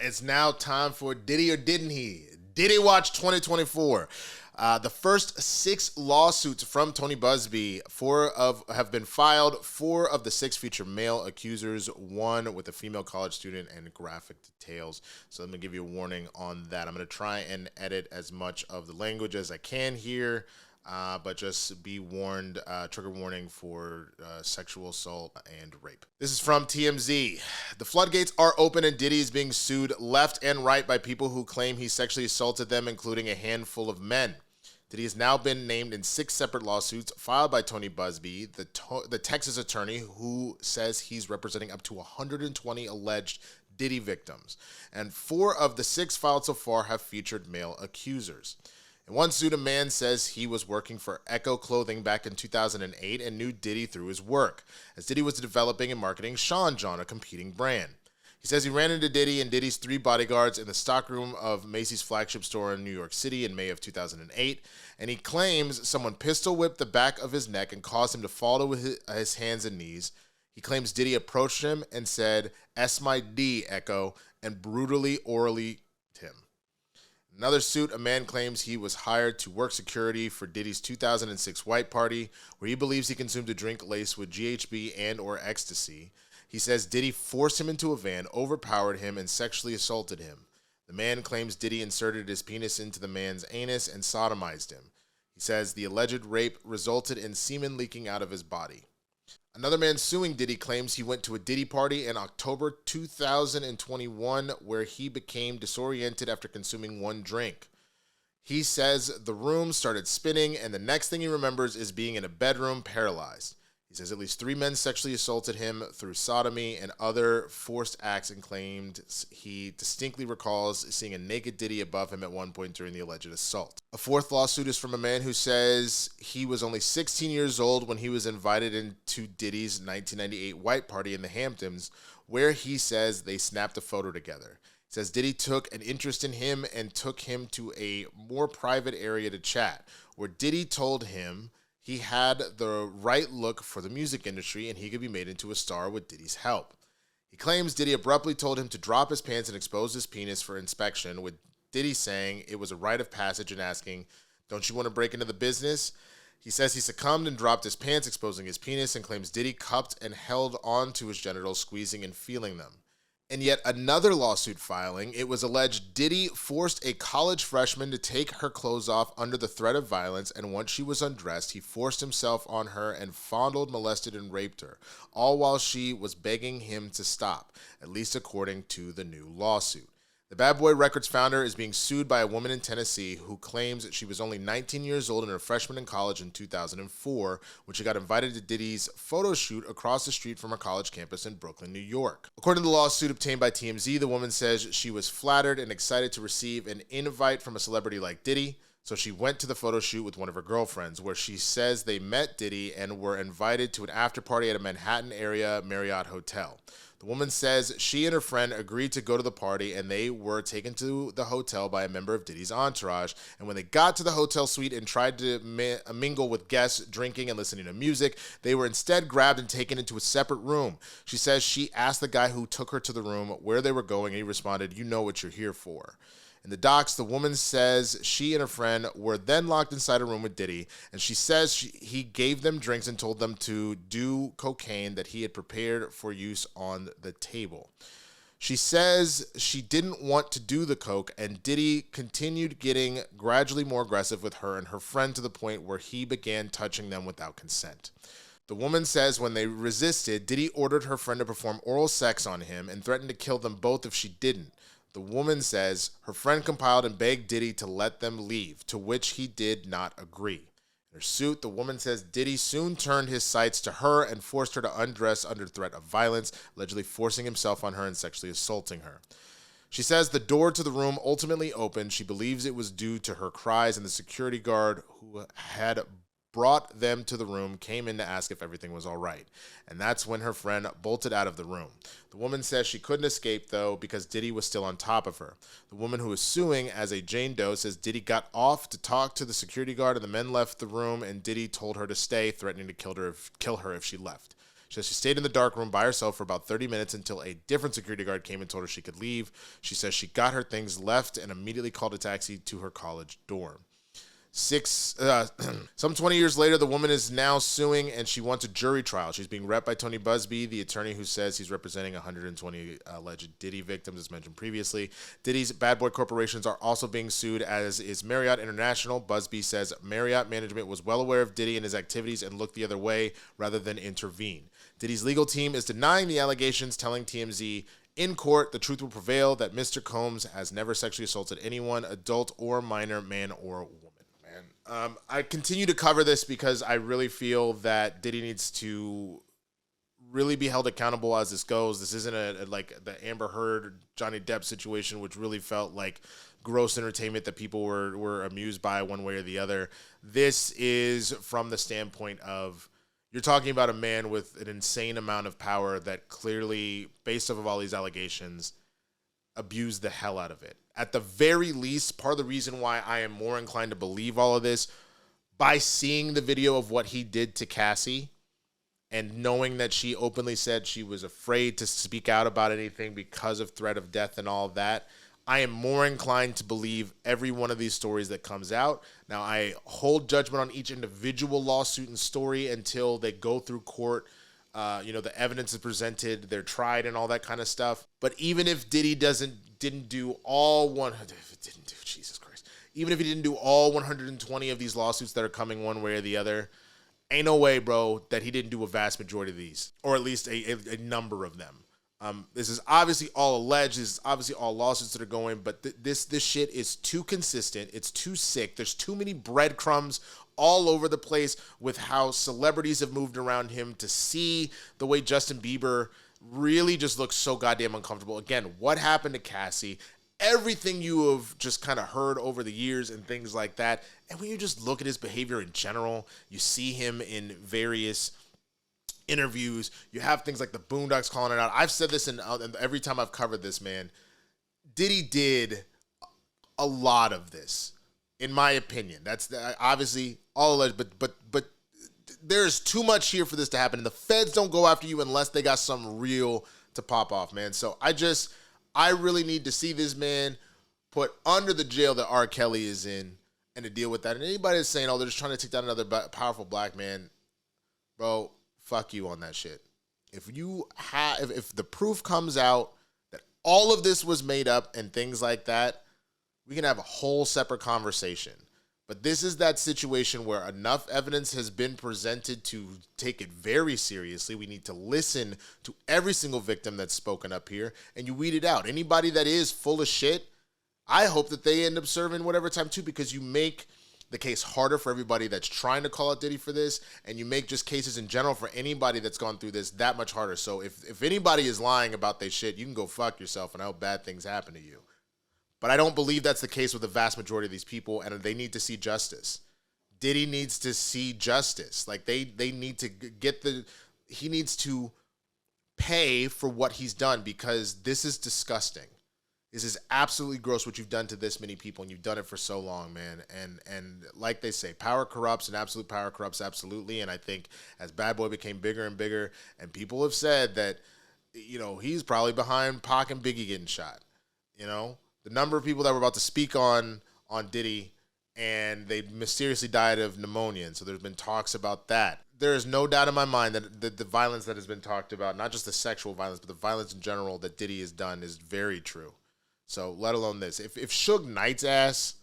It's now time for Diddy or Didn't He? Diddy Watch 2024. The first 6 lawsuits from Tony Buzbee, have been filed. 4 of the 6 feature male accusers, 1 with a female college student, and graphic details. So let me give you a warning on that. I'm going to try and edit as much of the language as I can here. But just be warned, trigger warning for sexual assault and rape. This is from TMZ. The floodgates are open and Diddy is being sued left and right by people who claim he sexually assaulted them, including a handful of men. Diddy has now been named in 6 separate lawsuits filed by Tony Buzbee, the Texas attorney who says he's representing up to 120 alleged Diddy victims. And 4 of the 6 filed so far have featured male accusers. In one suit, a man says he was working for Echo Clothing back in 2008 and knew Diddy through his work, as Diddy was developing and marketing Sean John, a competing brand. He says he ran into Diddy and Diddy's 3 bodyguards in the stockroom of Macy's flagship store in New York City in May of 2008, and he claims someone pistol whipped the back of his neck and caused him to fall to his hands and knees. He claims Diddy approached him and said, "S my D, Echo," and brutally orally him. Another suit, a man claims he was hired to work security for Diddy's 2006 white party, where he believes he consumed a drink laced with GHB and or ecstasy. He says Diddy forced him into a van, overpowered him, and sexually assaulted him. The man claims Diddy inserted his penis into the man's anus and sodomized him. He says the alleged rape resulted in semen leaking out of his body. Another man suing Diddy claims he went to a Diddy party in October 2021 where he became disoriented after consuming 1 drink. He says the room started spinning and the next thing he remembers is being in a bedroom paralyzed. He says at least 3 men sexually assaulted him through sodomy and other forced acts and claimed he distinctly recalls seeing a naked Diddy above him at one point during the alleged assault. A 4th lawsuit is from a man who says he was only 16 years old when he was invited into Diddy's 1998 white party in the Hamptons, where he says they snapped a photo together. He says Diddy took an interest in him and took him to a more private area to chat, where Diddy told him he had the right look for the music industry and he could be made into a star with Diddy's help. He claims Diddy abruptly told him to drop his pants and expose his penis for inspection, with Diddy saying it was a rite of passage and asking, "Don't you want to break into the business?" He says he succumbed and dropped his pants, exposing his penis, and claims Diddy cupped and held on to his genitals, squeezing and feeling them. In yet another lawsuit filing, it was alleged Diddy forced a college freshman to take her clothes off under the threat of violence, and once she was undressed, he forced himself on her and fondled, molested, and raped her, all while she was begging him to stop, at least according to the new lawsuit. The Bad Boy Records founder is being sued by a woman in Tennessee who claims she was only 19 years old and a freshman in college in 2004 when she got invited to Diddy's photo shoot across the street from her college campus in Brooklyn, New York. According to the lawsuit obtained by TMZ, the woman says she was flattered and excited to receive an invite from a celebrity like Diddy, so she went to the photo shoot with one of her girlfriends, where she says they met Diddy and were invited to an after party at a Manhattan area Marriott hotel. The woman says she and her friend agreed to go to the party and they were taken to the hotel by a member of Diddy's entourage. And when they got to the hotel suite and tried to mingle with guests, drinking and listening to music, they were instead grabbed and taken into a separate room. She says she asked the guy who took her to the room where they were going and he responded, "You know what you're here for." In the docs, the woman says she and her friend were then locked inside a room with Diddy, and she says he gave them drinks and told them to do cocaine that he had prepared for use on the table. She says she didn't want to do the coke, and Diddy continued getting gradually more aggressive with her and her friend to the point where he began touching them without consent. The woman says when they resisted, Diddy ordered her friend to perform oral sex on him and threatened to kill them both if she didn't. The woman says her friend compiled and begged Diddy to let them leave, to which he did not agree. In her suit, the woman says Diddy soon turned his sights to her and forced her to undress under threat of violence, allegedly forcing himself on her and sexually assaulting her. She says the door to the room ultimately opened. She believes it was due to her cries, and the security guard who had brought them to the room came in to ask if everything was all right. And that's when her friend bolted out of the room. The woman says she couldn't escape, though, because Diddy was still on top of her. The woman who is suing as a Jane Doe says Diddy got off to talk to the security guard, and the men left the room, and Diddy told her to stay, threatening to kill her if she left. She says she stayed in the dark room by herself for about 30 minutes until a different security guard came and told her she could leave. She says she got her things, left, and immediately called a taxi to her college dorm. Some 20 years later, the woman is now suing and she wants a jury trial. She's being repped by Tony Buzbee, the attorney who says he's representing 120 alleged Diddy victims, as mentioned previously. Diddy's bad boy corporations are also being sued, as is Marriott International. Buzbee says Marriott management was well aware of Diddy and his activities and looked the other way rather than intervene. Diddy's legal team is denying the allegations, telling TMZ, in court, the truth will prevail that Mr. Combs has never sexually assaulted anyone, adult or minor, man or woman. I continue to cover this because I really feel that Diddy needs to really be held accountable as this goes. This isn't a like the Amber Heard, Johnny Depp situation, which really felt like gross entertainment that people were amused by one way or the other. This is from the standpoint of you're talking about a man with an insane amount of power that clearly, based off of all these allegations, abused the hell out of it. At the very least, part of the reason why I am more inclined to believe all of this, by seeing the video of what he did to Cassie and knowing that she openly said she was afraid to speak out about anything because of threat of death and all of that, I am more inclined to believe every one of these stories that comes out. Now, I hold judgment on each individual lawsuit and story until they go through court. The evidence is presented, they're tried and all that kind of stuff. But even if Diddy didn't do all 120 of these lawsuits that are coming one way or the other, ain't no way, bro, that he didn't do a vast majority of these, or at least a number of them. This is obviously all alleged. This is obviously all lawsuits that are going, but this shit is too consistent. It's too sick. There's too many breadcrumbs all over the place with how celebrities have moved around him to see the way Justin Bieber really just looks so goddamn uncomfortable. Again, what happened to Cassie? Everything you have just kind of heard over the years and things like that. And when you just look at his behavior in general, you see him in various interviews. You have things like the Boondocks calling it out. I've said this and every time I've covered this, man. Diddy did a lot of this, in my opinion. That's obviously all alleged, but there's too much here for this to happen, and the feds don't go after you unless they got something real to pop off, man. So I really need to see this man put under the jail that R. Kelly is in and to deal with that. And anybody that's saying, oh, they're just trying to take down another powerful black man, bro, fuck you on that shit. If the proof comes out that all of this was made up and things like that, we can have a whole separate conversation. But this is that situation where enough evidence has been presented to take it very seriously. We need to listen to every single victim that's spoken up here, and you weed it out. Anybody that is full of shit, I hope that they end up serving whatever time too, because you make the case harder for everybody that's trying to call out Diddy for this, and you make just cases in general for anybody that's gone through this that much harder. So if anybody is lying about their shit, you can go fuck yourself, and I hope bad things happen to you. But I don't believe that's the case with the vast majority of these people, and they need to see justice. Diddy needs to see justice. Like, they need to he needs to pay for what he's done, because this is disgusting. This is absolutely gross what you've done to this many people, and you've done it for so long, man. And like they say, power corrupts, and absolute power corrupts absolutely. And I think as Bad Boy became bigger and bigger, and people have said that, he's probably behind Pac and Biggie getting shot, The number of people that were about to speak on Diddy, and they mysteriously died of pneumonia. And so there's been talks about that. There is no doubt in my mind that the violence that has been talked about, not just the sexual violence, but the violence in general that Diddy has done, is very true. So let alone this. If Suge Knight's ass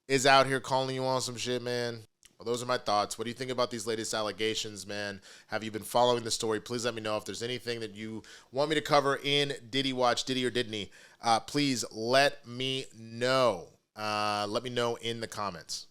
is out here calling you on some shit, man, well, those are my thoughts. What do you think about these latest allegations, man? Have you been following the story? Please let me know if there's anything that you want me to cover in Diddy Watch, Diddy or Didn't. Please let me know. Let me know in the comments.